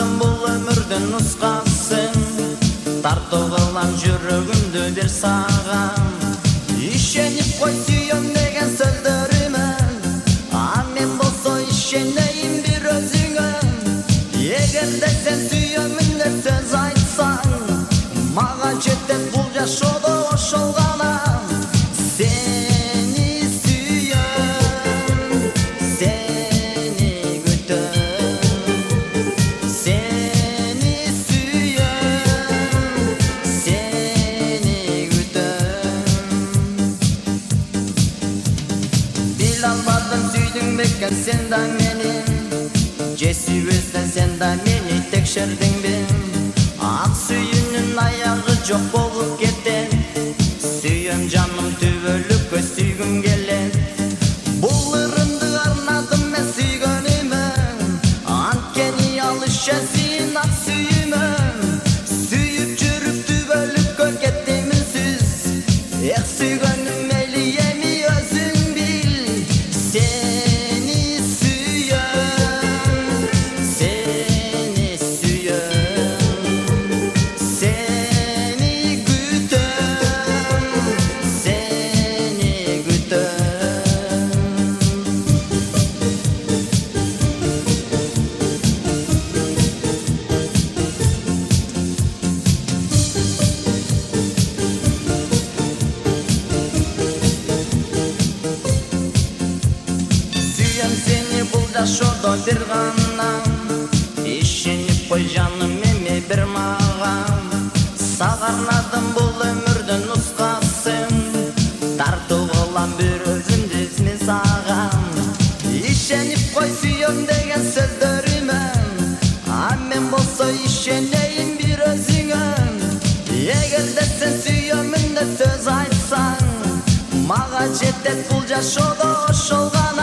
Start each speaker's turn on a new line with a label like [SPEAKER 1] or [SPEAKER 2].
[SPEAKER 1] Сағарладым бұл өмірдің нұсқасын, тартып алам жүрегімді бер саған. Ишеніп қой сүйем деген сөздерімен, мен болса ишенейін бір өзіңе. Егер де сен сүйемін деп сөз айтсаң, маған жетет бұл жашода ошол ғана. Сені сүйем, сені күтем, сені сүйем, сені күтем. Bil almadın süydün bekken sen de meni, Jesi өзden sen de meni tekşerdin bin. Ак сүйүнүн аягы жок болуп кетет, сүйөм жаным түбөлүккө сүйгүм келет. Бул ырымды арнадым мен сүйгөнүмө, анткени алышча сен ак сүйүмө. Сүйүп жүрүп түбөлүккө кеттим үнсүз, сүйгөнүм мейли эми өзүң бил. Сени сүйөм, сени сүйөм, seni gütem, seni gütem. Sүйем seni бұл жашоодо бир гана, ишенип кой жаным эми бир маған. Сағарладым бұл өмірдің нұсқасын, тартып алам бір өзімді мен саған. Ишеніп қой сүйем деген сөздерімен, мен болса ишенейін бір өзіңе. Егер де сен сүйемін деп сөз айтсаң, маған жетет бұл жашода ошол ғана.